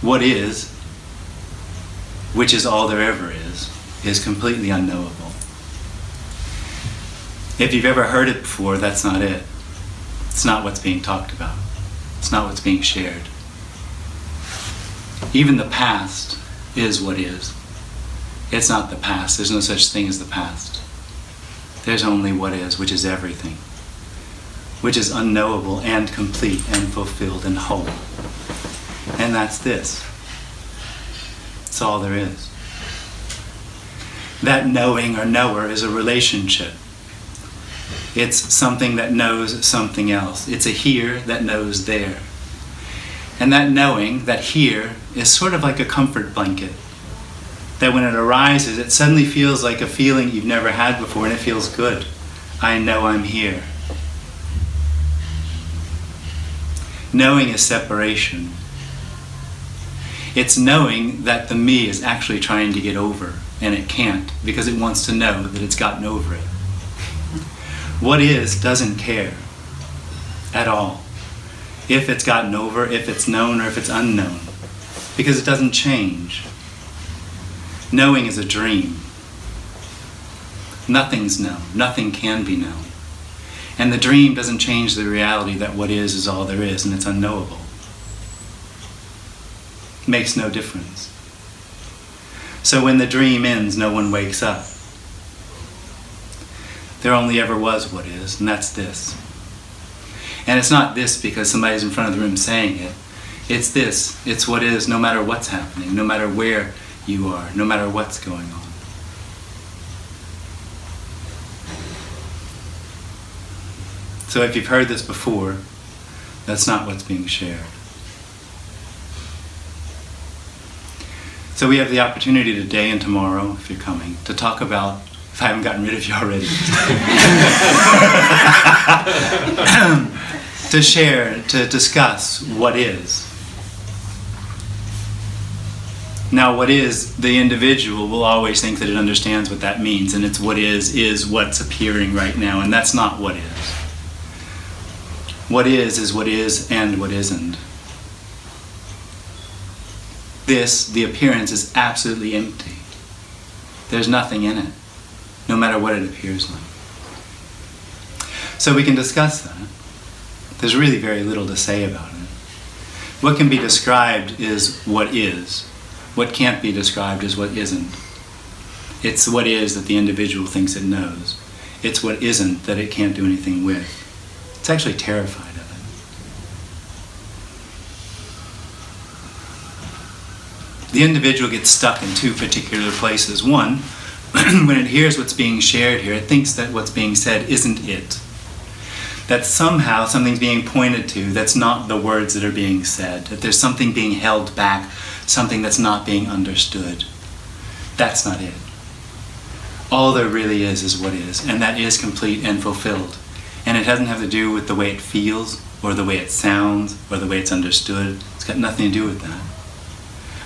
what is, which is all there ever is completely unknowable. If you've ever heard it before, that's not it. It's not what's being talked about. It's not what's being shared. Even the past is what is. It's not the past. There's no such thing as the past. There's only what is, which is everything, which is unknowable and complete and fulfilled and whole. And that's this. It's all there is. That knowing or knower is a relationship. It's something that knows something else. It's a here that knows there. And that knowing, that here, is sort of like a comfort blanket. That when it arises, it suddenly feels like a feeling you've never had before, and it feels good. I know I'm here. Knowing is separation. It's knowing that the me is actually trying to get over, and it can't, because it wants to know that it's gotten over it. What is doesn't care at all. If it's gotten over, if it's known, or if it's unknown, because it doesn't change. Knowing is a dream. Nothing's known. Nothing can be known. And the dream doesn't change the reality that what is all there is, and it's unknowable. Makes no difference. So when the dream ends, no one wakes up. There only ever was what is, and that's this. And it's not this because somebody's in front of the room saying it. It's this. It's what is, no matter what's happening, no matter where you are, no matter what's going on. So if you've heard this before, that's not what's being shared. So we have the opportunity today and tomorrow, if you're coming, to talk about, if I haven't gotten rid of you already, to share, to discuss what is. Now what is, the individual will always think that it understands what that means, and it's what is what's appearing right now, and that's not what is. What is what is and what isn't. This, the appearance, is absolutely empty. There's nothing in it, no matter what it appears like. So we can discuss that. There's really very little to say about it. What can be described is what is. What can't be described is what isn't. It's what is that the individual thinks it knows. It's what isn't that it can't do anything with. It's actually terrified of it. The individual gets stuck in two particular places. One, when it hears what's being shared here, it thinks that what's being said isn't it. That somehow something's being pointed to that's not the words that are being said. That there's something being held back, something that's not being understood. That's not it. All there really is what is, and that is complete and fulfilled. And it doesn't have to do with the way it feels, or the way it sounds, or the way it's understood. It's got nothing to do with that.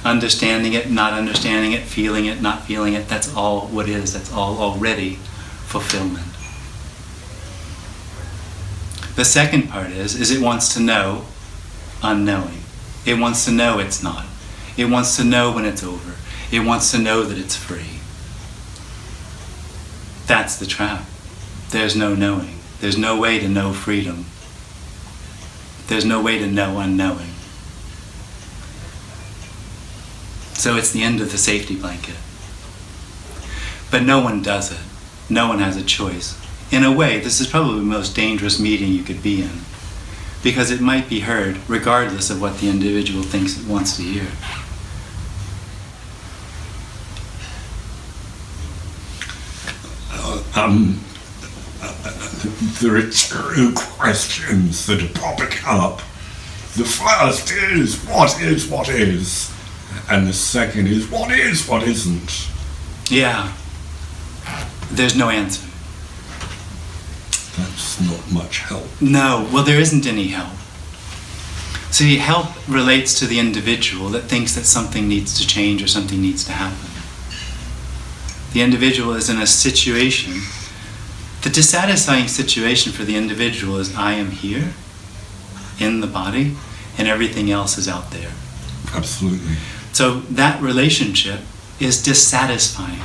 Understanding it, not understanding it, feeling it, not feeling it, that's all what is. That's all already fulfillment. The second part is it wants to know unknowing. It wants to know it's not. It wants to know when it's over. It wants to know that it's free. That's the trap. There's no knowing. There's no way to know freedom. There's no way to know unknowing. So it's the end of the safety blanket. But no one does it. No one has a choice. In a way, this is probably the most dangerous meeting you could be in, because it might be heard regardless of what the individual thinks it wants to hear. There are two questions that are popping up. The first is what is, and the second is what isn't. Yeah. There's no answer. That's not much help. No, well, there isn't any help. See, help relates to the individual that thinks that something needs to change or something needs to happen. The individual is in a situation. The dissatisfying situation for the individual is I am here, in the body, and everything else is out there. Absolutely. So that relationship is dissatisfying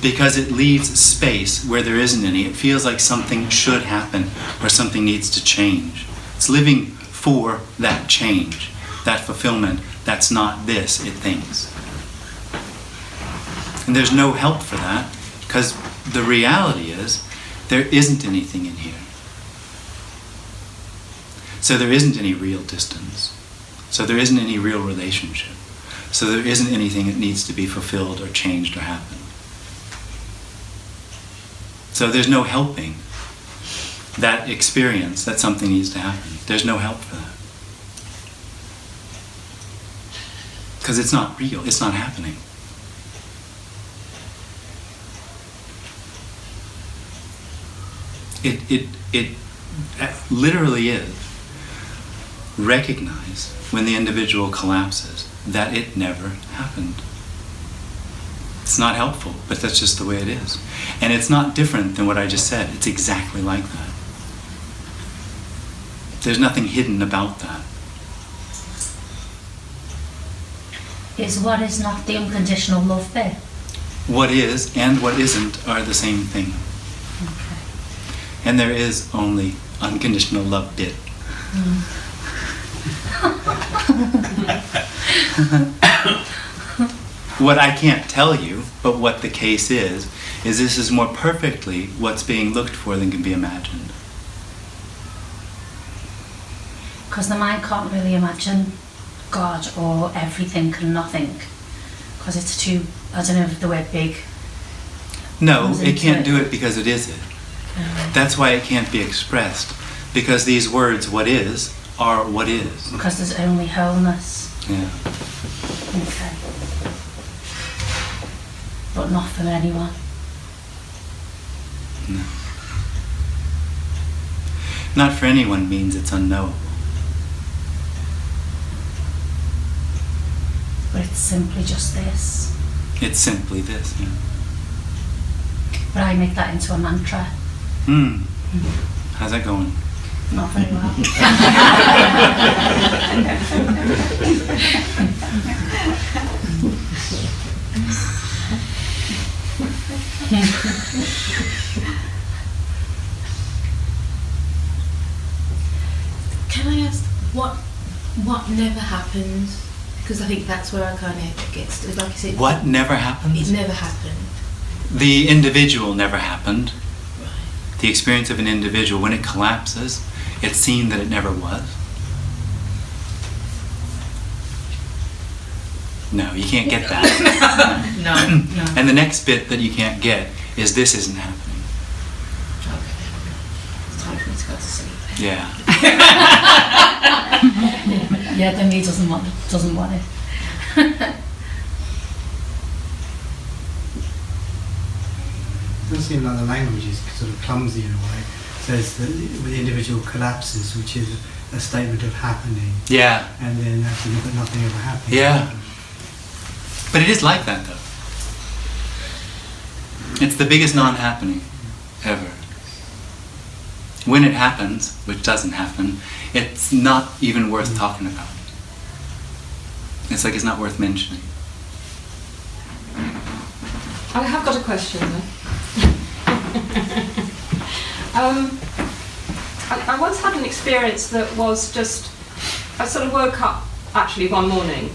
because it leaves space where there isn't any. It feels like something should happen or something needs to change. It's living for that change, that fulfillment. That's not this, it thinks. And there's no help for that because the reality is there isn't anything in here. So there isn't any real distance. So there isn't any real relationship. So there isn't anything that needs to be fulfilled or changed or happen. So there's no helping that experience that something needs to happen. There's no help for that. Because it's not real, it's not happening. It literally is recognize when the individual collapses that it never happened. It's not helpful, but that's just the way it is. And it's not different than what I just said. It's exactly like that. There's nothing hidden about that. Is what is not the unconditional love bit? What is and what isn't are the same thing. Okay. And there is only unconditional love bit. What I can't tell you, but what the case is this is more perfectly what's being looked for than can be imagined. Because the mind can't really imagine God or everything and nothing. Because it's too, I don't know if the word big. No, it can't do it because it is it. That's why it can't be expressed. Because these words, what is, are what is. Because there's only wholeness. Yeah. Okay. But not for anyone. No. Not for anyone means it's unknowable. But it's simply just this. It's simply this, yeah. But I make that into a mantra. How's that going? Not very well. Can I ask what never happened? Because I think that's where I kind of get to, like you said. What never happened? It never happened. The individual never happened. Right. The experience of an individual, when it collapses, it's seen that it never was. No, you can't get that. No. And the next bit that you can't get is this isn't happening. Okay. It's time for me to go to sleep. Yeah. Yeah, then he doesn't want it. It does seem like the language is sort of clumsy in a way. It says that the individual collapses, which is a statement of happening, Yeah. and then actually but nothing ever happens. Yeah. But it is like that, though. It's the biggest non-happening ever. When it happens, which doesn't happen, it's not even worth talking about. It's like it's not worth mentioning. I have got a question though. I once had an experience that was just, I sort of woke up actually one morning,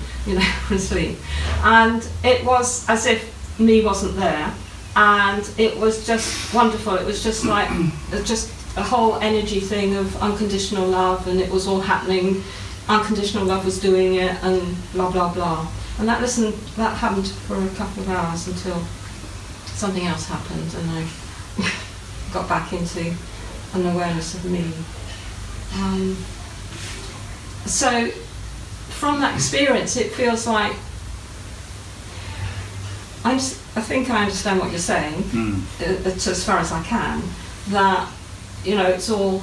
from sleep, and it was as if me wasn't there, and it was just wonderful. It was just like, just a whole energy thing of unconditional love, and it was all happening. Unconditional love was doing it, and blah blah blah. And that happened for a couple of hours until something else happened, and I got back into an awareness of me. So from that experience, it feels like I think I understand what you're saying, as far as I can. That it's all.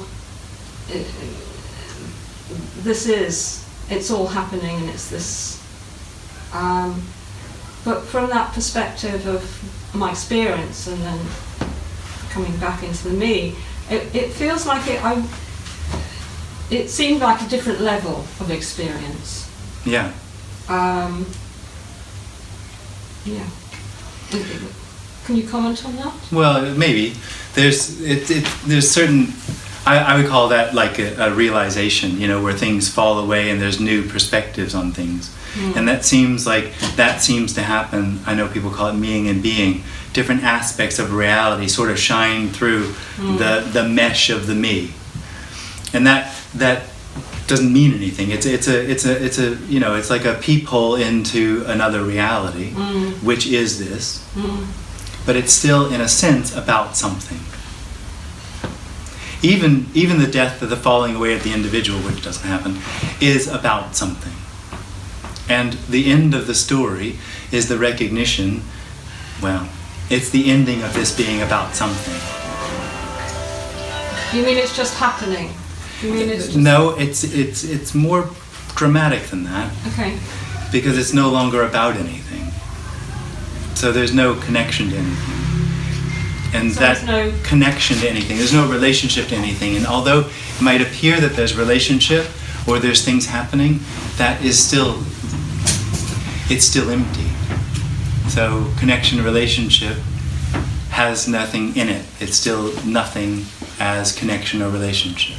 It's all happening, and it's this. But from that perspective of my experience, and then coming back into the me, it feels like it seemed like a different level of experience. Yeah. Yeah. Can you comment on that? Well, maybe there's certain. I would call that like a realization, where things fall away and there's new perspectives on things. And that seems to happen. I know people call it meaning and being. Different aspects of reality sort of shine through the mesh of the me, and that doesn't mean anything. It's like a peephole into another reality, which is this, but it's still in a sense about something. Even the death of the falling away of the individual, which doesn't happen, is about something. And the end of the story is the recognition, well, it's the ending of this being about something. You mean it's just happening? You mean it's just... No, it's more dramatic than that. Okay. Because it's no longer about anything. So there's no connection to anything. And So that there's no... connection to anything, there's no relationship to anything. And although it might appear that there's relationship or there's things happening, that is still, it's still empty. So connection, relationship has nothing in it. It's still nothing as connection or relationship.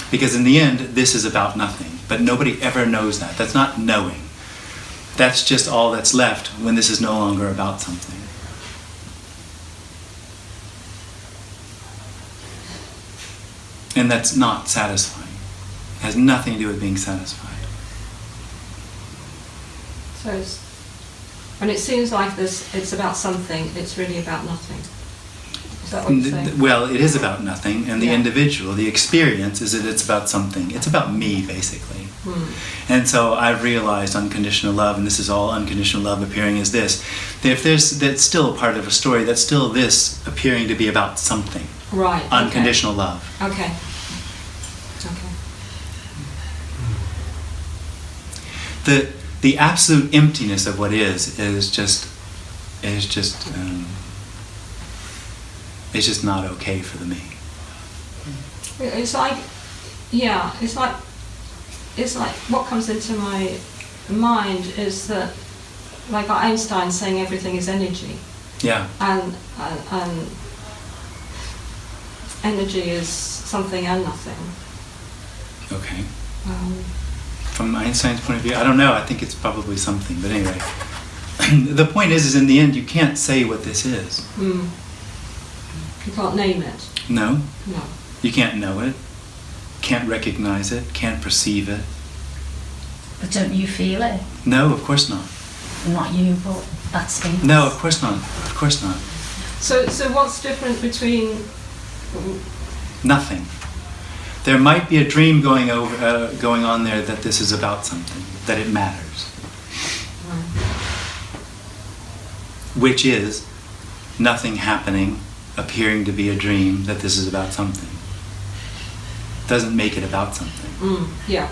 Because in the end, this is about nothing. But nobody ever knows that. That's not knowing. That's just all that's left when this is no longer about something. And that's not satisfying. It has nothing to do with being satisfied. So when it seems like this, it's about something, it's really about nothing. Is that what you're saying? Well, it is about nothing, and the Yeah. individual, the experience, is that it's about something. It's about me, basically. And so I've realized unconditional love, and this is all unconditional love appearing as this. That's still a part of a story, that's still this appearing to be about something. Right. Okay. Unconditional love. Okay. The absolute emptiness of what is just not okay for the me. It's like, yeah, it's like what comes into my mind is that, like Einstein saying everything is energy. Yeah. And energy is something and nothing. Okay. From Einstein's point of view, I don't know. I think it's probably something. But anyway, the point is in the end, you can't say what this is. You can't name it. No. No. You can't know it. Can't recognize it. Can't perceive it. But don't you feel it? No, of course not. Not you, but that's things. No, of course not. Of course not. So what's different between... Nothing. There might be a dream going on there that this is about something, that it matters. Which is nothing happening, appearing to be a dream that this is about something. Doesn't make it about something. Yeah,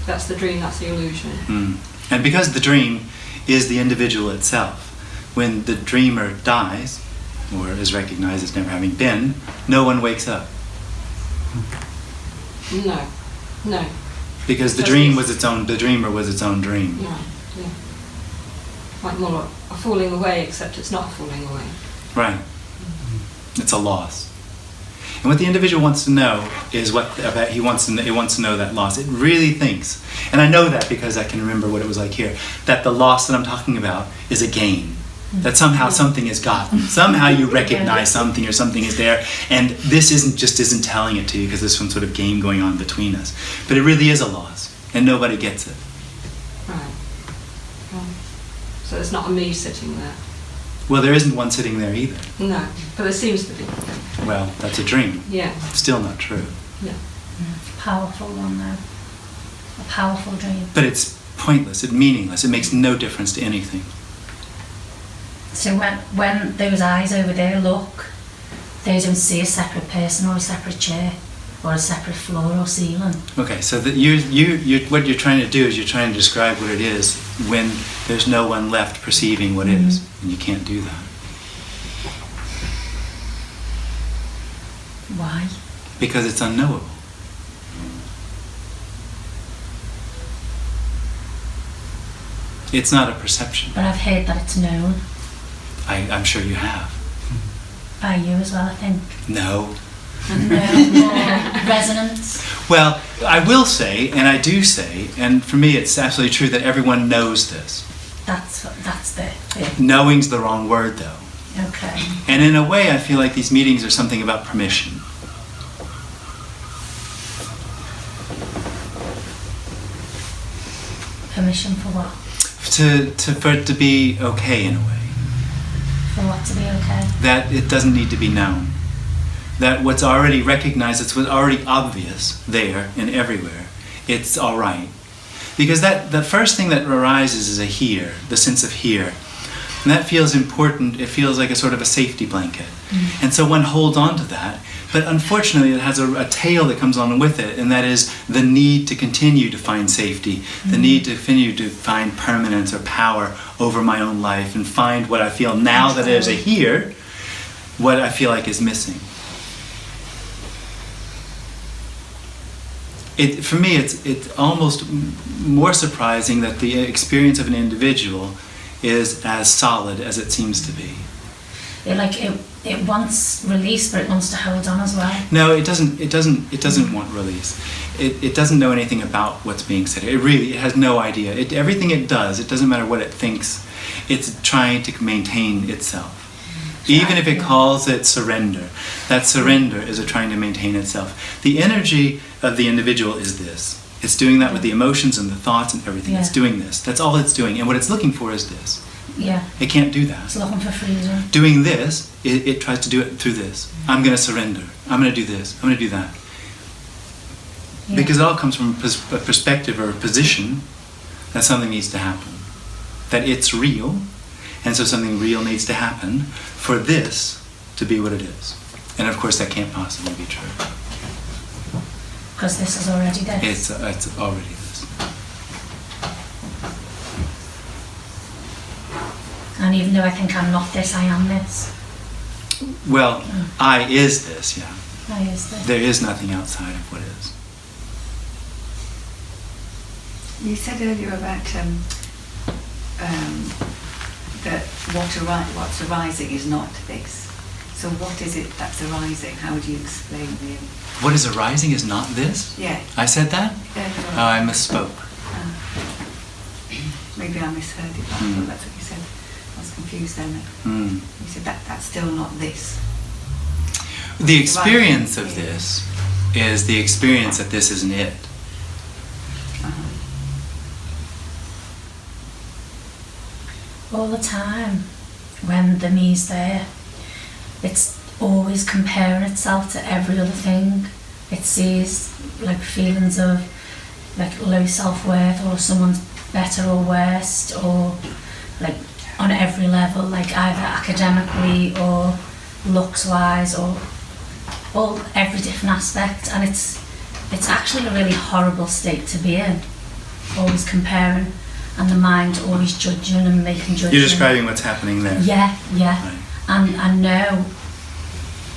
that's the dream, that's the illusion. And because the dream is the individual itself, when the dreamer dies, or is recognized as never having been, no one wakes up. No. Because the dreamer was its own dream. Yeah. Like more a falling away, except it's not a falling away. Right. It's a loss. And what the individual wants to know is he wants to know that loss. It really thinks, and I know that because I can remember what it was like here, that the loss that I'm talking about is a gain. That somehow something is gotten. Somehow you recognize something or something is there, and this isn't telling it to you because there's some sort of game going on between us. But it really is a loss, and nobody gets it. Right. So there's not a me sitting there. Well, there isn't one sitting there either. No, but there seems to be. Well, that's a dream. Yeah. Still not true. Yeah. Powerful one though. A powerful dream. But it's pointless, it's meaningless, it makes no difference to anything. So when those eyes over there look, they don't see a separate person or a separate chair or a separate floor or ceiling. Okay, so that what you're trying to do is you're trying to describe what it is when there's no one left perceiving what is, and you can't do that. Why? Because it's unknowable. It's not a perception. But I've heard that it's known I'm sure you have. by you as well, I think. No. No more resonance. Well, I will say, and I do say, and for me it's absolutely true that everyone knows this. That's the Knowing's the wrong word, though. okay. And in a way, I feel like these meetings are something about permission. Permission for what? For it to be okay in a way. For what to be okay? That it doesn't need to be known. That what's already recognized, it's what's already obvious there and everywhere, it's all right. Because the first thing that arises is a here, the sense of here. And that feels important. It feels like a sort of a safety blanket. And so one holds on to that. But unfortunately, it has a tail that comes on with it, and that is the need to continue to find safety, the need to continue to find permanence or power over my own life and find what I feel now that there's a here, what I feel like is missing. For me, it's almost more surprising that the experience of an individual is as solid as it seems to be. It wants release, but it wants to hold on as well. No, it doesn't. It doesn't want release. It doesn't know anything about what's being said. It has no idea. Everything it does, it doesn't matter what it thinks. It's trying to maintain itself. Even if it calls it surrender, that surrender is trying to maintain itself. The energy of the individual is this. It's doing that with the emotions and the thoughts and everything. Yeah. It's doing this. That's all it's doing. And what it's looking for is this. Yeah. It can't do that. It's looking for freedom. Doing this, it tries to do it through this. I'm going to surrender. I'm going to do this. I'm going to do that. Yeah. Because it all comes from a perspective or a position that something needs to happen. That it's real, and so something real needs to happen for this to be what it is. And of course that can't possibly be true. Because this is already this. It's already this. And even though I think I'm not this, I am this. Well, I is this, yeah. I is this. There is nothing outside of what is. You said earlier about that what's arising is not this. So what is it that's arising? How would you explain the... What is arising is not this? Yeah. I said that? Yeah, Oh, I misspoke. maybe I misheard it, but I thought that's what you said. I was confused then. You said that's still not this. The experience of this is the experience that this isn't it. All the time, when the me's there, it's always comparing itself to every other thing. It sees like feelings of like low self-worth, or someone's better or worse, or like on every level, like either academically or looks-wise, or all every different aspect. And it's actually a really horrible state to be in, always comparing, and the mind always judging and making judgments. You're describing what's happening there. Yeah. Right. And I know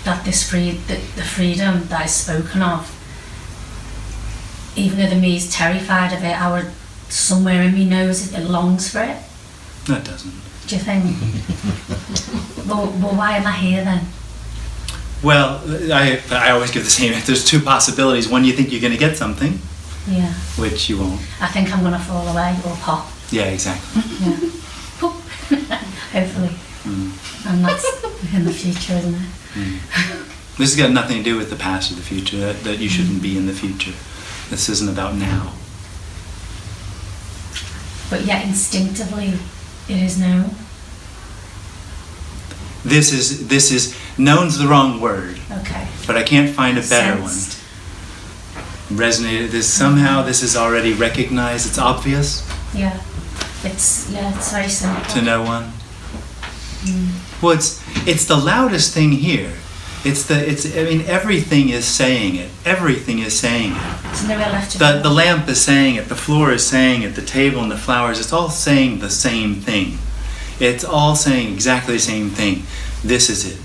that the freedom that is spoken of, even though the me is terrified of it, somewhere in me knows it longs for it. No, it doesn't. Do you think? well, why am I here then? Well, I always give the same. If there's two possibilities, one, you think you're going to get something, Yeah. which you won't. I think I'm going to fall away or pop. Yeah, exactly. Yeah. Pop. Hopefully. And that's in the future, isn't it? This has got nothing to do with the past or the future, that you shouldn't be in the future. This isn't about now. But yet instinctively it is known. This is known's the wrong word, Okay. but I can't find a better Sensed. one. Resonated. This is already recognized. It's obvious Yeah. It's very simple. to no one. Well, it's the loudest thing here. Everything is saying it. Everything is saying it. There's nowhere left to The go. lamp is saying it. The floor is saying it. The table and the flowers. It's all saying the same thing. It's all saying exactly the same thing. This is it.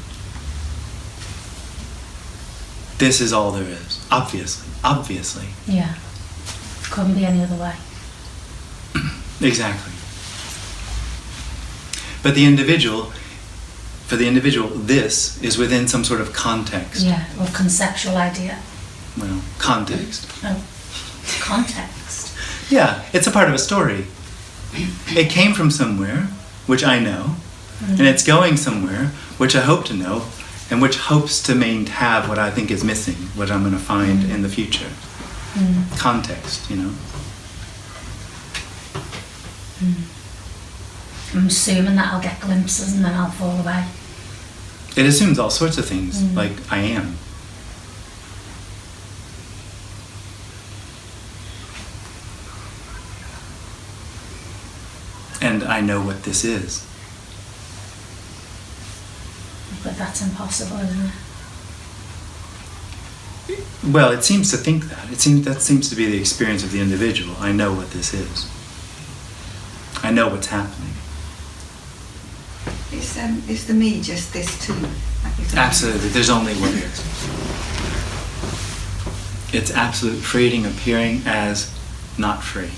This is all there is. Obviously. Yeah. Couldn't be any other way. Exactly. But the individual, for the individual, this is within some sort of context. Yeah, or conceptual idea. Well, context. Oh, context. Yeah, it's a part of a story. It came from somewhere, which I know, and it's going somewhere, which I hope to know, and which hopes to have what I think is missing, what I'm going to find in the future. Context, you know. I'm assuming that I'll get glimpses and then I'll fall away. It assumes all sorts of things, like I am. And I know what this is. But that's impossible, isn't it? Well, it seems to think that. That seems to be the experience of the individual. I know what this is. I know what's happening. Is the me just this too? Absolutely. There's only what is. It's absolute freedom appearing as not free.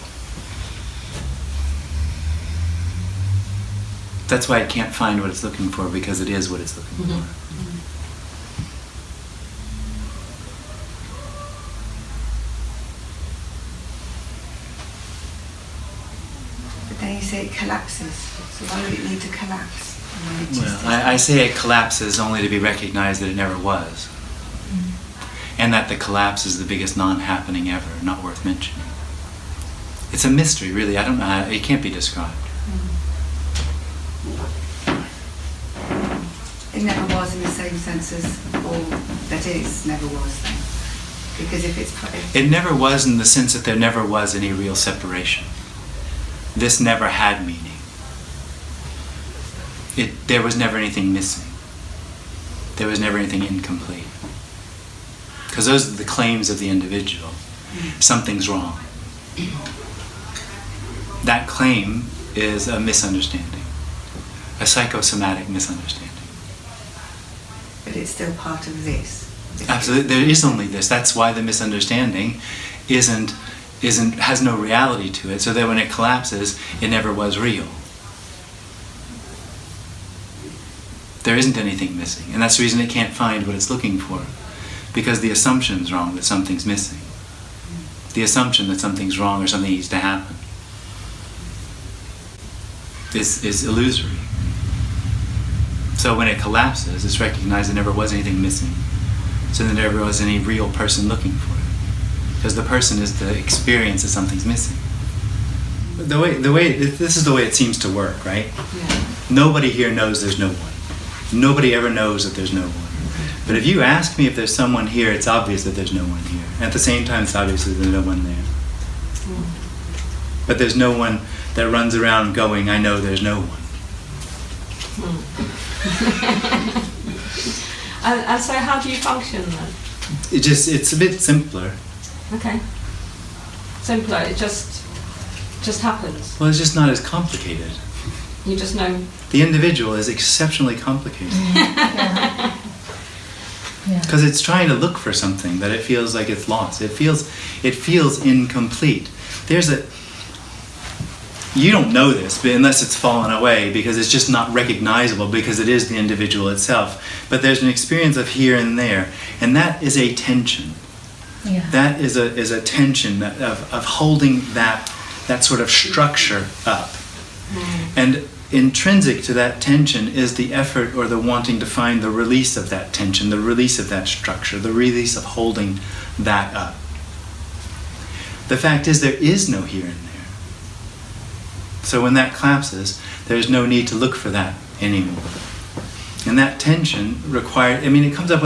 That's why it can't find what it's looking for, because it is what it's looking for. But then you say it collapses. So why would it need to collapse? Well, I say it collapses only to be recognized that it never was. And that the collapse is the biggest non-happening ever, not worth mentioning. It's a mystery, really. I don't know how, it can't be described. It never was in the same sense as all that is never was then. Because if it's... It never was in the sense that there never was any real separation. This never had meaning. There was never anything missing. There was never anything incomplete. Because those are the claims of the individual. Something's wrong. That claim is a misunderstanding. A psychosomatic misunderstanding. But it's still part of this. Absolutely, there is only this. That's why the misunderstanding has no reality to it. So that when it collapses, it never was real. There isn't anything missing, and that's the reason it can't find what it's looking for, because the assumption's wrong that something's missing. The assumption that something's wrong or something needs to happen is illusory. So when it collapses, it's recognized there never was anything missing. So there never was any real person looking for it. Because the person is the experience that something's missing. This is the way it seems to work, right? Yeah. Nobody here knows there's no one. Nobody ever knows that there's no one. But if you ask me if there's someone here, it's obvious that there's no one here. At the same time, it's obvious that there's no one there. But there's no one that runs around going, I know there's no one. And so how do you function then? It's a bit simpler. Okay. Simpler, it just happens. Well, it's just not as complicated. You just know. The individual is exceptionally complicated. Because it's trying to look for something that it feels like it's lost. It feels incomplete. You don't know this, but unless it's fallen away, because it's just not recognizable, because it is the individual itself. But there's an experience of here and there, and that is a tension. Yeah. That is a tension of holding that sort of structure up. And intrinsic to that tension is the effort or the wanting to find the release of that tension, the release of that structure, the release of holding that up. The fact is there is no here and there. So when that collapses, there's no need to look for that anymore. And that tension it comes up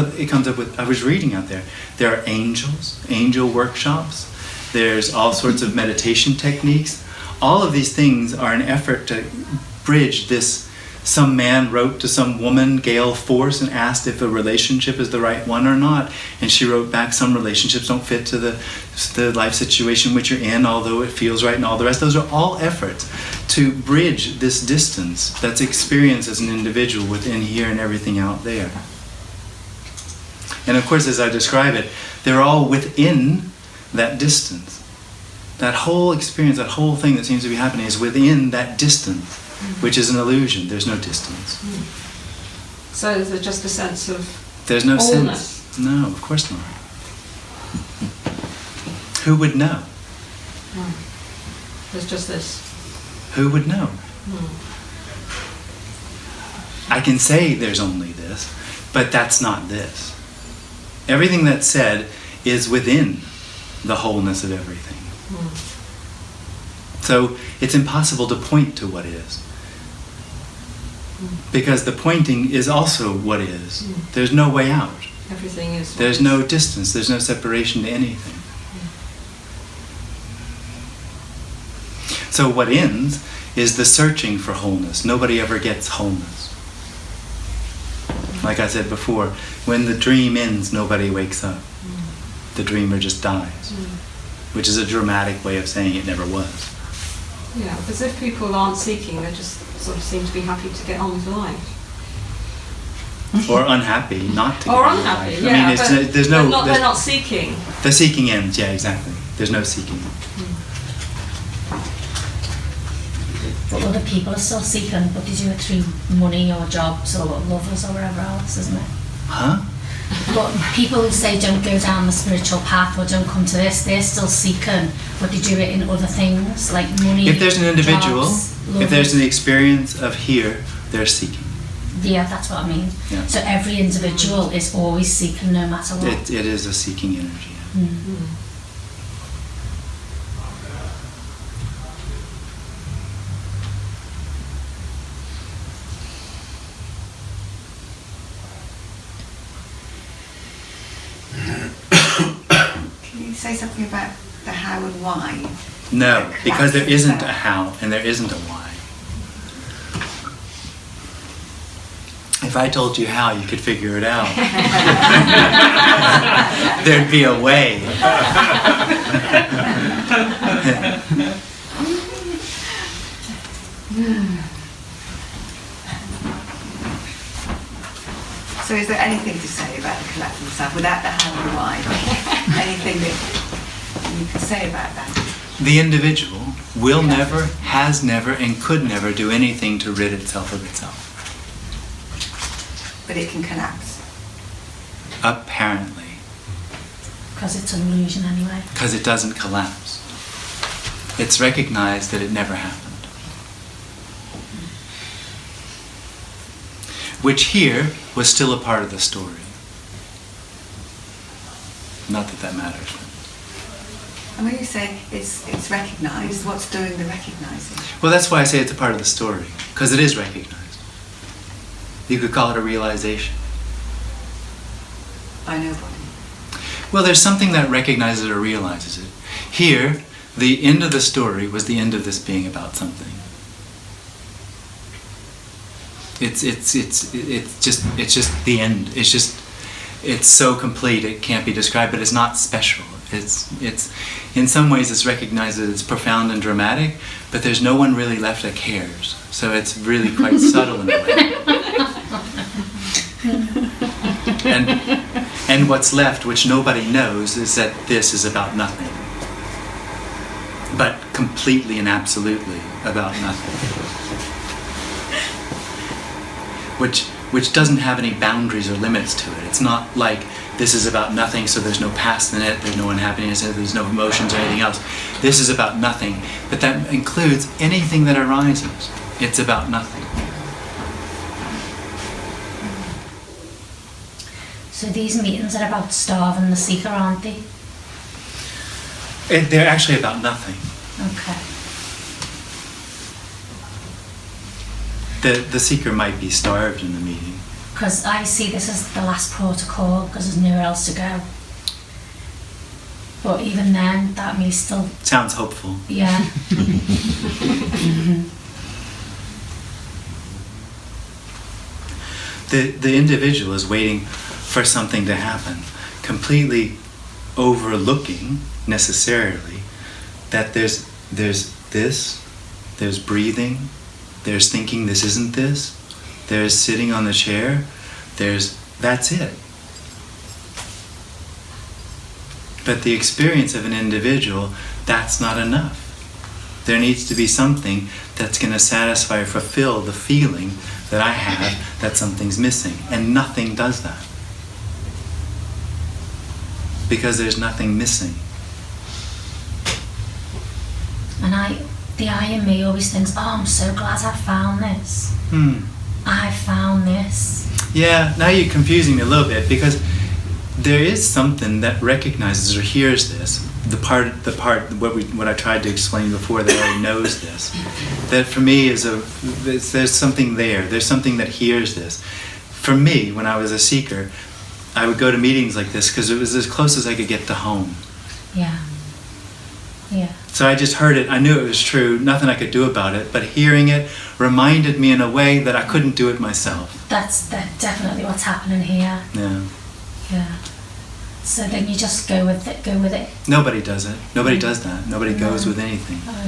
with, I was reading out there are angel workshops, there's all sorts of meditation techniques. All of these things are an effort to bridge this. Some man wrote to some woman, Gail Force, and asked if a relationship is the right one or not. And she wrote back, some relationships don't fit to the life situation which you're in, although it feels right, and all the rest. Those are all efforts to bridge this distance that's experienced as an individual within here and everything out there. And of course, as I describe it, they're all within that distance. That whole experience, that whole thing that seems to be happening is within that distance. which is an illusion. There's no distance. So there's just a sense of There's no allness. sense. No, of course not. Who would know? There's just this. Who would know? I can say there's only this, but that's not this. Everything that's said is within the wholeness of everything. So it's impossible to point to what is. Because the pointing is also what is. There's no way out. Everything is. what There's is. no distance. There's no separation to anything. So what ends is the searching for wholeness. Nobody ever gets wholeness. Like I said before, when the dream ends, nobody wakes up. The dreamer just dies. Which is a dramatic way of saying it never was. Yeah, as if people aren't seeking, they just sort of seem to be happy to get on with life. Or unhappy not to Or get on with unhappy, life. yeah. I mean, it's, but, there's no... but there's- they're not seeking. The seeking ends, yeah, exactly. There's no seeking. But other people are still seeking, but they do it through money or jobs or lovers or whatever else, isn't it? Huh? But people who say don't go down the spiritual path or don't come to this, they're still seeking, but they do it in other things like money. If there's an individual, jobs, if there's an lovers. experience of here, they're seeking. Yeah, that's what I mean. Yeah. So every individual is always seeking no matter what. It is a seeking energy. Yeah. Can you say something about the how and why? No, because there isn't a how and there isn't a why. If I told you how, you could figure it out. There'd be a way. So is there anything to say about the collapse of the self without the how and why? Anything that you can say about that? The individual will never, has never, and could never do anything to rid itself of itself. But it can collapse. Apparently. Because it's an illusion anyway. Because it doesn't collapse. It's recognized that it never happened. Which here was still a part of the story. Not that that matters. And when you say it's recognised, what's doing the recognising? Well, that's why I say it's a part of the story. Because it is recognized. You could call it a realization. By nobody. Well, there's something that recognizes or realizes it. Here, the end of the story was the end of this being about something. It's just the end. It's so complete it can't be described, but it's not special. It's in some ways it's recognized that it's profound and dramatic, but there's no one really left that cares. So it's really quite subtle in a way. And what's left, which nobody knows, is that this is about nothing. But completely and absolutely about nothing. Which doesn't have any boundaries or limits to it. It's not like this is about nothing, so there's no past in it, there's no unhappiness in it, there's no emotions or anything else. This is about nothing, but that includes anything that arises. It's about nothing. So these meetings are about starving the seeker, aren't they? They're actually about nothing. Okay. The seeker might be starved in the meeting. Because I see this as the last protocol, because there's nowhere else to go. But even then, that may still... Sounds hopeful. Yeah. The individual is waiting for something to happen, completely overlooking, necessarily, that there's this, there's breathing, there's thinking this isn't this, there's sitting on the chair, that's it. But the experience of an individual, that's not enough. There needs to be something that's going to satisfy or fulfill the feeling that I have that something's missing. And nothing does that. Because there's nothing missing. And the I in me always thinks, oh, I'm so glad I found this. I found this. Yeah, now you're confusing me a little bit, because there is something that recognizes or hears this. The part what I tried to explain before, that already knows this. That for me there's something there. There's something that hears this. For me, when I was a seeker, I would go to meetings like this because it was as close as I could get to home. Yeah. Yeah. So I just heard it. I knew it was true. Nothing I could do about it. But hearing it reminded me in a way that I couldn't do it myself. That's definitely what's happening here. Yeah. Yeah. So then you just go with it. Nobody does it. Nobody does that. Nobody goes with anything. Oh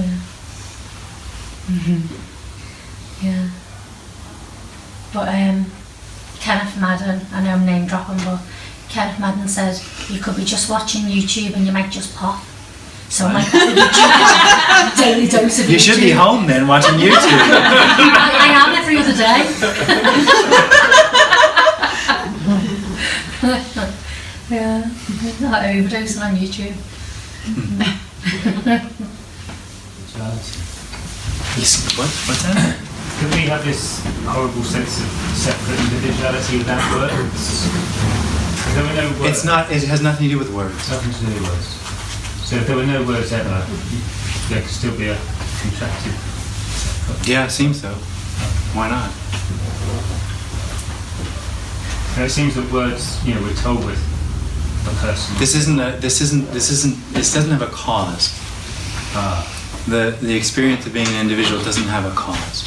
yeah. Yeah. But Kenneth Madden, I know I'm name dropping, but Kenneth Madden said you could be just watching YouTube and you might just pop. So I'm like, daily dose of YouTube. You should be home then watching YouTube. I am every other day. Yeah, not overdosing on YouTube. What's that? Can we have this horrible sense of separate individuality without words? There were no words. It's not. It has nothing to do with words. Nothing to do with words. So if there were no words ever, there could still be a contracted separate. Yeah, it seems so. Why not? And it seems that words, we're told with a person. This doesn't have a cause. The experience of being an individual doesn't have a cause.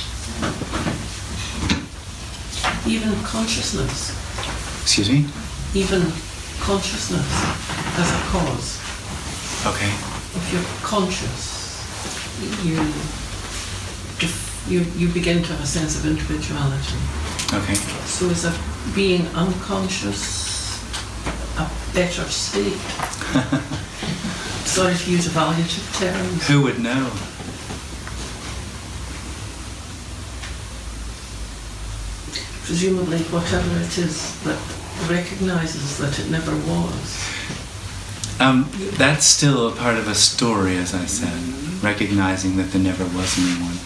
Even consciousness. Excuse me? Even consciousness has a cause. Okay. If you're conscious, you begin to have a sense of individuality. Okay. So is a being unconscious a better state? Sorry to use evaluative terms. Who would know? Presumably whatever it is that recognises that it never was. That's still a part of a story, as I said, recognizing that there never was anyone.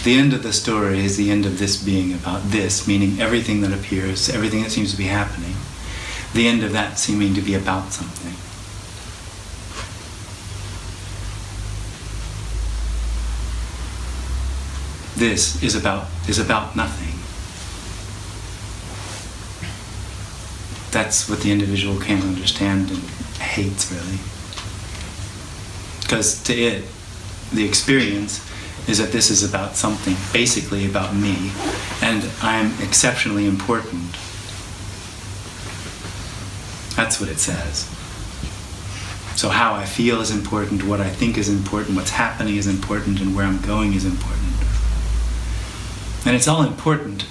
The end of the story is the end of this being about this, meaning everything that appears, everything that seems to be happening. The end of that seeming to be about something. This is about nothing. That's what the individual can't understand and hates, really. Because to it, the experience is that this is about something, basically about me, and I'm exceptionally important. That's what it says. So how I feel is important, what I think is important, what's happening is important, and where I'm going is important. And it's all important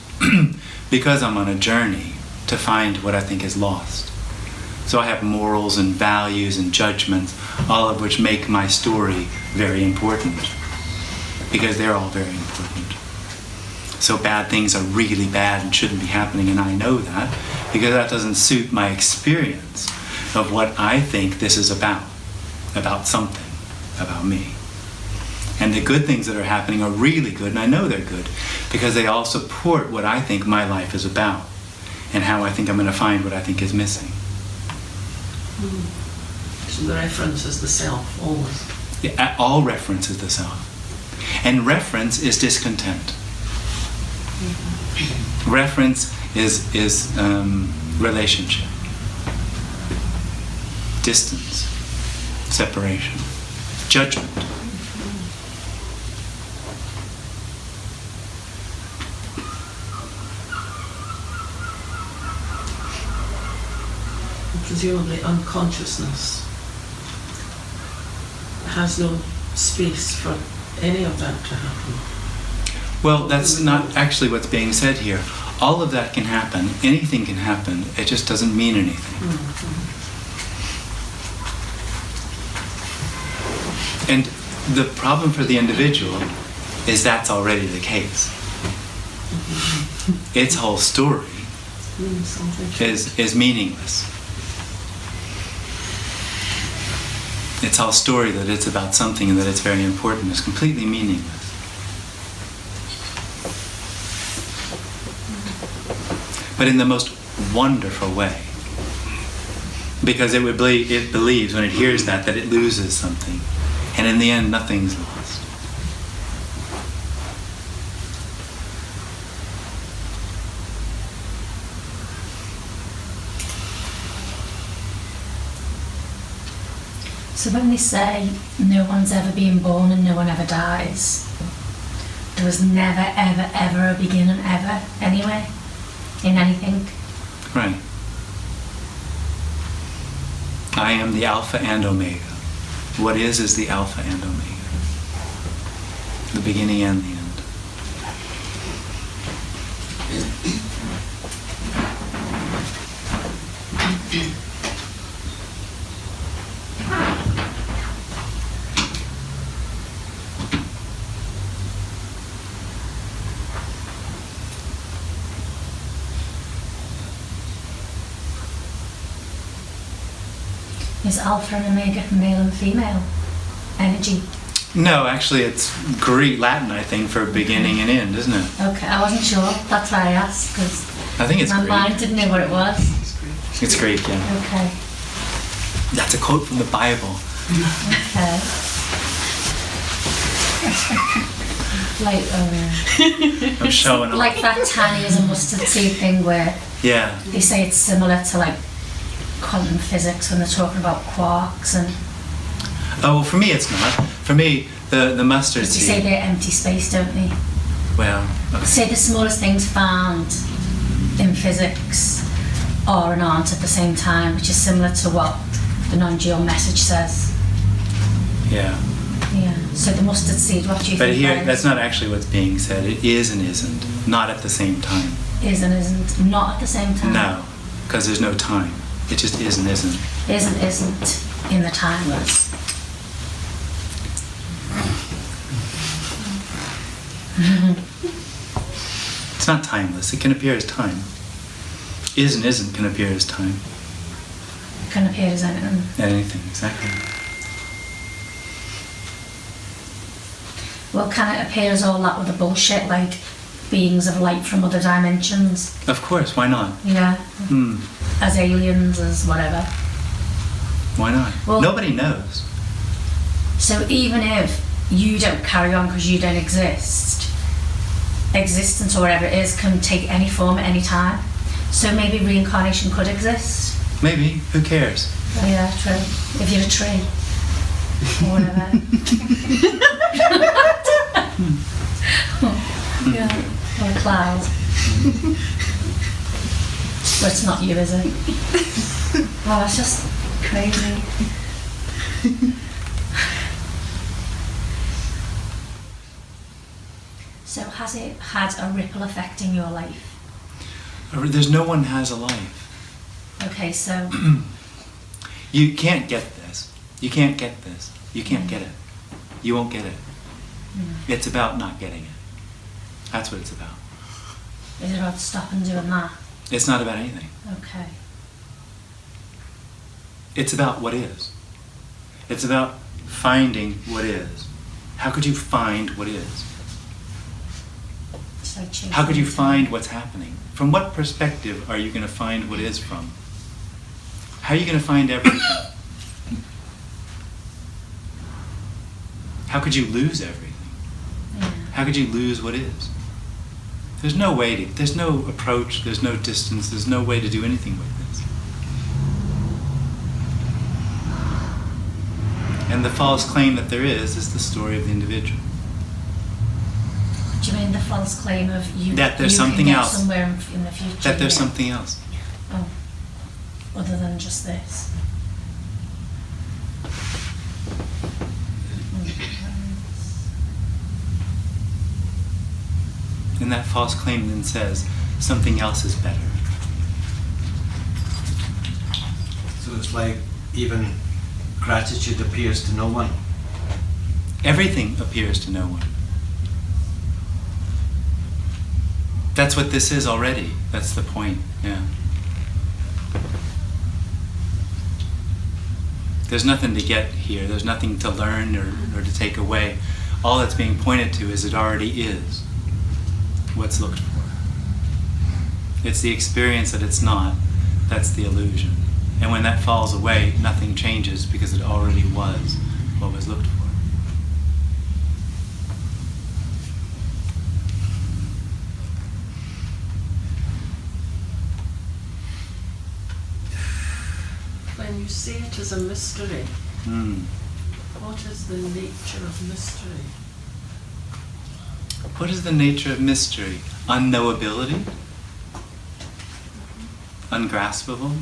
because I'm on a journey to find what I think is lost. So I have morals and values and judgments, all of which make my story very important, because they're all very important. So bad things are really bad and shouldn't be happening, and I know that, because that doesn't suit my experience of what I think this is about something, about me. And the good things that are happening are really good, and I know they're good, because they all support what I think my life is about, and how I think I'm going to find what I think is missing. So the reference is the self, always. Yeah, all reference is the self. And reference is discontent. Reference is relationship. Distance. Separation. Judgment. Presumably unconsciousness has no space for any of that to happen. Well, that's not actually what's being said here. All of that can happen. Anything can happen. It just doesn't mean anything. Mm-hmm. And The problem for the individual is that's already the case. Its whole story is meaningless. Its whole story that it's about something and that it's very important is completely meaningless. But in the most wonderful way. Because it believes when it hears that it loses something. And in the end, nothing's lost. So when they say no one's ever been born and no one ever dies, there was never, ever, ever a beginning ever, anyway, in anything. Right. I am the Alpha and Omega. What is the Alpha and Omega. The beginning and the end. Is Alpha and Omega male and female energy? No, actually it's Greek, Latin, I think, for beginning and end, isn't it? Okay, I wasn't sure. That's why I asked, because I think it's my Greek. mind didn't know what it was. It's Greek, yeah. Okay. That's a quote from the Bible. Okay. Like, I'm showing off. like that tiny as a mustard seed thing where Yeah. they say it's similar to like quantum physics when they're talking about quarks and Oh, well, for me it's not. For me, the mustard they say seed. they're empty space, don't they? Well, okay. Say the smallest things found in physics are and aren't at the same time, which is similar to what the non-dual message says. Yeah. Yeah. So the mustard seed, what do you But think? here, that that's is? not actually what's being said. It is and isn't. Not at the same time. Is and isn't. Not at the same time. No, because there's no time. It just is and isn't. Is and isn't in the timeless. It's not timeless. It can appear as time. Is and isn't can appear as time. Can appear as anything. Anything, exactly. Well, can it appear as all that with the bullshit, like beings of light from other dimensions? Of course, why not? Yeah. Hmm. As aliens, as whatever. Why not? Well- Nobody knows. So even if you don't carry on because you don't exist, existence or whatever it is can take any form at any time. So maybe reincarnation could exist. Maybe. Who cares? Oh yeah, true. If you're a tree. Or whatever. Yeah. Or a cloud. But it's not you, is it? Oh, it's just crazy. So has it had a ripple effect in your life? There's no one has a life. Okay, so You can't get this. You can't get this. You can't get it. You won't get it. It's about not getting it. That's what it's about. is it about stopping doing that? It's not about anything. Okay. It's about what is. It's about finding what is. How could you find what is? It's like chasing How could you the find what's happening? From what perspective are you going to find what is from? How are you going to find everything? How could you lose everything? Yeah. How could you lose what is? There's no way to, there's no approach, there's no distance, there's no way to do anything with this. And the false claim that there is the story of the individual. Do you mean the false claim of you? That there's you something can get else. somewhere in the future. That there's yeah. something else. Oh, other than just this. And that false claim then says something else is better. So it's like even gratitude appears to no one. Everything appears to no one. That's what this is already. That's the point, yeah. There's nothing to get here. There's nothing to learn or to take away. All that's being pointed to is it already is what's looked for. It's the experience that it's not. That's the illusion. And when that falls away, nothing changes because it already was what was looked for. When you say it is a mystery, what is the nature of mystery? What is the nature of mystery? Unknowability? Ungraspable?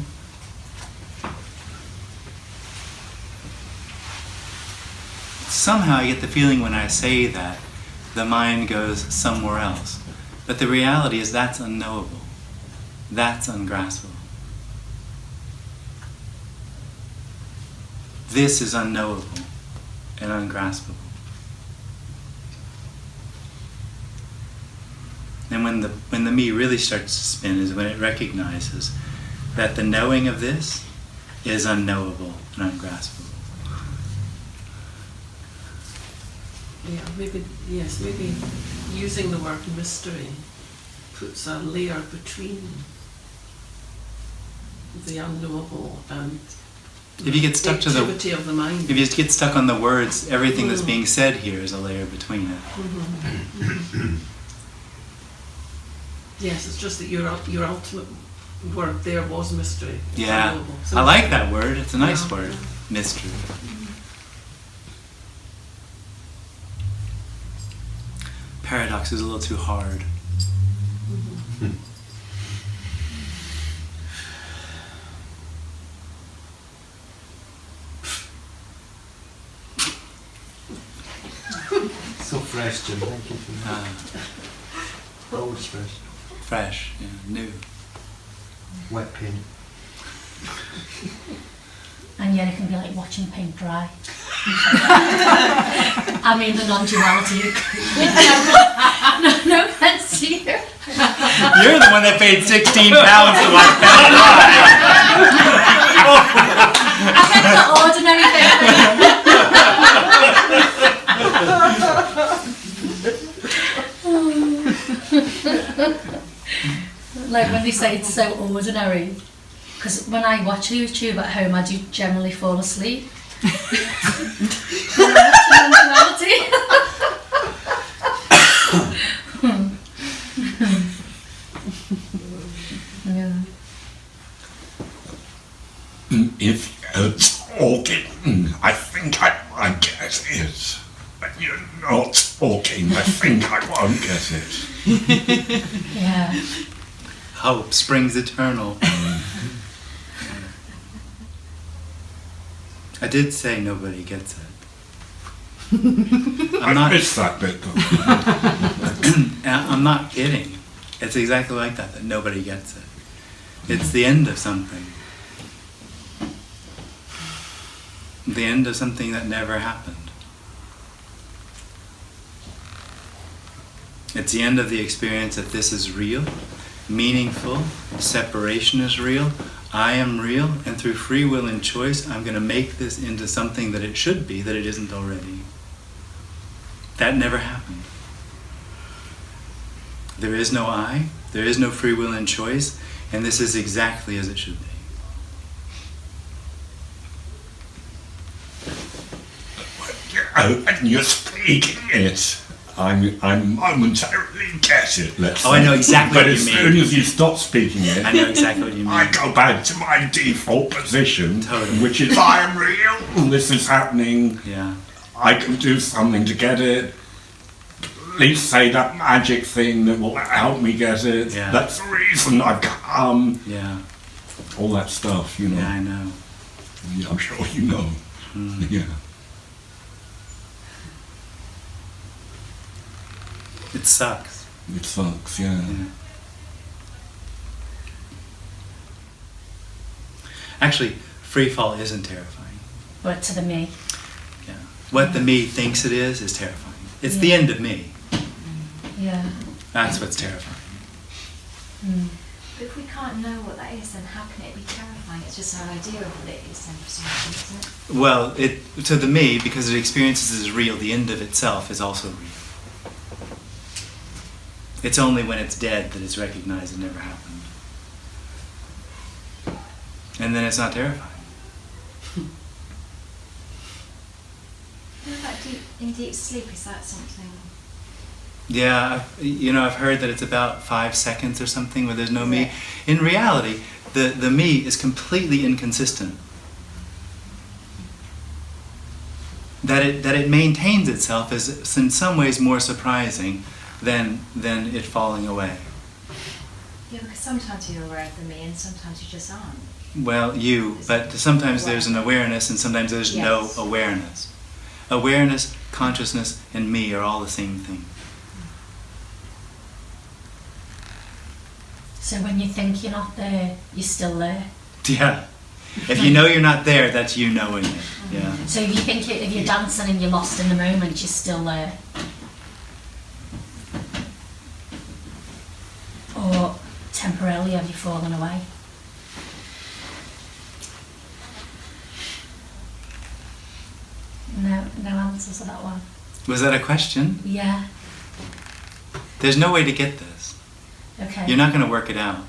Somehow I get the feeling when I say that, the mind goes somewhere else. But the reality is that's unknowable. That's ungraspable. This is unknowable and ungraspable. And when the me really starts to spin is when it recognizes that the knowing of this is unknowable and ungraspable. Yeah, maybe using the word mystery puts a layer between the unknowable and if you get stuck the activity of the mind. If you just get stuck on the words, everything that's being said here is a layer between it. Yes, it's just that your ultimate word there was mystery. Yeah, so I like that word. It's a nice word, mystery. Paradox is a little too hard. So fresh, Jim. Thank you for that. Always fresh. Fresh, yeah, new. Wet pin. And yet it can be like watching paint dry. I mean the non-duality. No offense to you. You're the one that paid £16 to watch paint dry. I meant the ordinary Like when they say it's so ordinary, because when I watch YouTube at home, I do generally fall asleep. Yeah. If you're talking, I think I might get it. But you're not talking, I think I won't get it. Yeah. Hope springs eternal. I did say nobody gets it. I missed that bit though. I'm not kidding. It's exactly like that nobody gets it. It's the end of something. The end of something that never happened. It's the end of the experience that this is real, meaningful, separation is real, I am real, and through free will and choice, I'm going to make this into something that it should be, that it isn't already. That never happened. There is no I, there is no free will and choice, and this is exactly as it should be. And you're speaking it. I'm momentarily get it, let's say. I know exactly but what you as mean. soon as you stop speaking it, I know exactly what you mean. I go back to my default position, Totally. which is I am real, this is happening, Yeah. I can do something to get it. Please say that magic thing that will help me get it. Yeah. That's the reason I've come. Yeah. All that stuff, you know. Yeah, I know. Yeah, I'm sure you know. Yeah. It sucks. It sucks, yeah. Actually, free fall isn't terrifying. But to the me. Yeah. What the me thinks it is terrifying. It's the end of me. Yeah. That's what's terrifying. But if we can't know what that is, then how can it be terrifying? It's just our idea of what it is, then, for some reason, isn't it? Well, to the me, because it experiences as real, the end of itself is also real. It's only when it's dead that it's recognized it never happened. And then it's not terrifying. What about in deep sleep? Is that something? Yeah, I've heard that it's about 5 seconds or something where there's no me. Right. In reality, the me is completely inconsistent. That it maintains itself is in some ways more surprising than it falling away. Yeah, because sometimes you're aware of the me and sometimes you just aren't. Well, but sometimes there's an awareness and sometimes there's no awareness. Awareness, consciousness, and me are all the same thing. So when you think you're not there, you're still there. Yeah. If you know you're not there, that's you knowing it. Yeah. So if you think if you're dancing and you're lost in the moment, you're still there. Or temporarily have you fallen away? No answers to that one. Was that a question? Yeah. There's no way to get this. Okay. You're not going to work it out.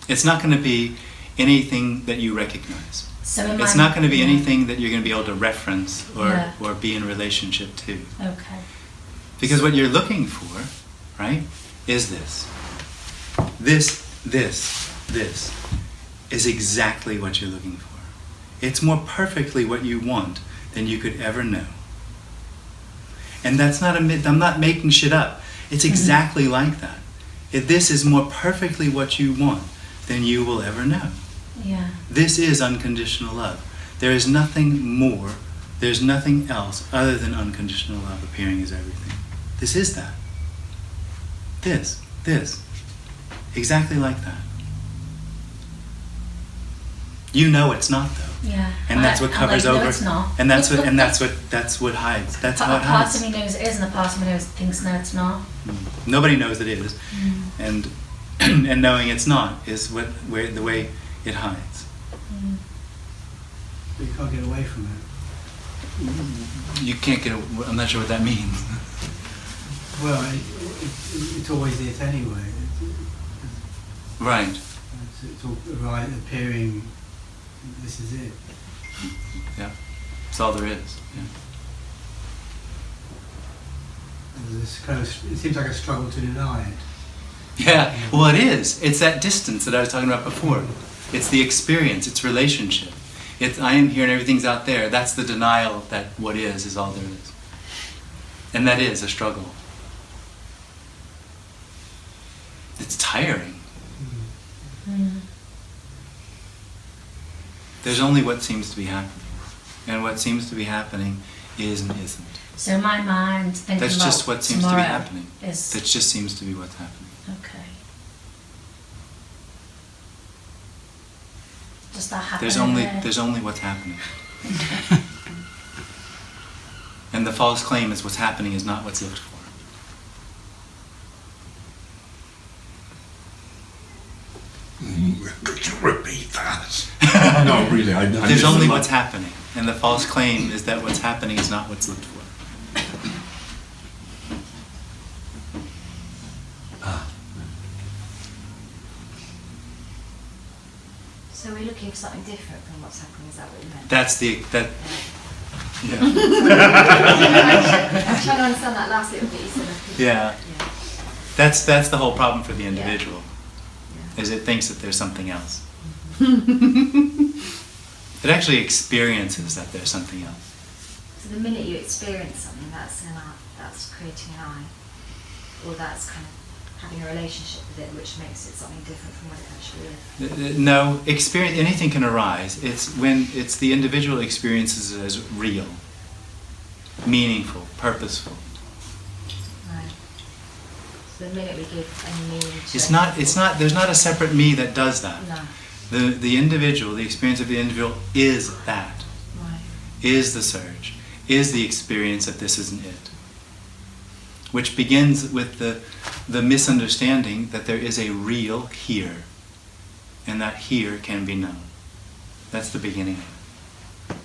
It's not going to be anything that you recognize. So it's not going to be anything that you're going to be able to reference or be in relationship to. Okay. Because what you're looking for, right, is this. This is exactly what you're looking for. It's more perfectly what you want than you could ever know. And that's not I'm not making shit up. It's exactly like that. This is more perfectly what you want than you will ever know. Yeah. This is unconditional love. There is nothing more, there's nothing else other than unconditional love appearing as everything. This is that. This. Exactly like that. You know it's not though. Yeah. And that's what covers over. It's not. And that's what hides. That's how it A part hides. of me knows it is, and a part of me knows thinks no, it's not. Nobody knows it is. And and knowing it's not is the way it hides. But you can't get away from it. You can't get. I'm not sure what that means. Well, it's always it anyway. Right. It's all right, appearing. This is it. Yeah. That's all there is. Yeah. There's this kind of, it seems like a struggle to deny it. Yeah. Well, it is. It's that distance that I was talking about before. It's the experience. It's relationship. It's I am here and everything's out there. That's the denial that what is all there is. And that is a struggle. It's tiring. There's only what seems to be happening. And what seems to be happening is and isn't. So my mind thinking That's about just what seems to be tomorrow happening. is That just seems to be what's happening. okay. Does that happen? There's only what's happening. And the false claim is what's happening is not what's looked for. Could you repeat that? No, really, I There's only what's happening, and the false claim is that what's happening is not what's looked for. So we're looking for something different from what's happening, is that what you meant? Yeah. I'm trying to understand that last little bit you said. Yeah. That's the whole problem for the individual, is it thinks that there's something else. It actually experiences that there's something else. So the minute you experience something, that's creating an I, or that's kind of having a relationship with it, which makes it something different from what it actually is. No, anything can arise. It's when it's the individual experiences it as real, meaningful, purposeful. Right. So the minute we give any meaning to It's not. There's not a separate me that does that. No. The individual, the experience of the individual is that. Right. Is the surge. is the experience that this isn't it. Which begins with the misunderstanding that there is a real here, and that here can be known. That's the beginning of it.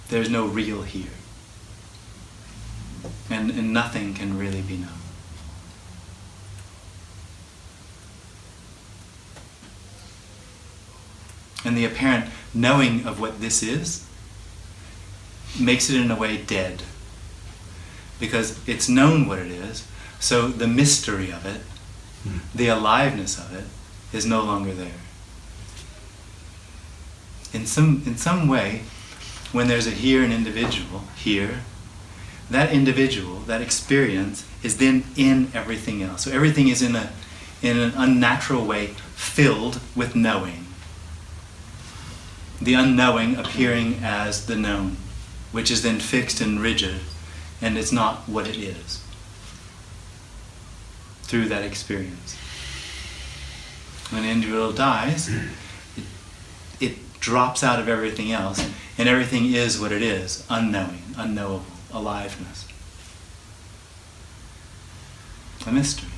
There's no real here. And nothing can really be known. And the apparent knowing of what this is makes it in a way dead. Because it's known what it is, so the mystery of it, the aliveness of it, is no longer there. In some way, when there's a here, an individual, here, that individual, that experience, is then in everything else. So everything is in an unnatural way filled with knowing. The unknowing appearing as the known, which is then fixed and rigid, and it's not what it is through that experience. When an individual dies, it drops out of everything else, and everything is what it is, unknowing, unknowable, aliveness. A mystery.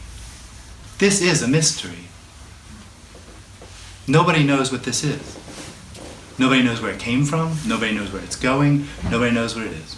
This is a mystery. Nobody knows what this is. Nobody knows where it came from, nobody knows where it's going, nobody knows what it is.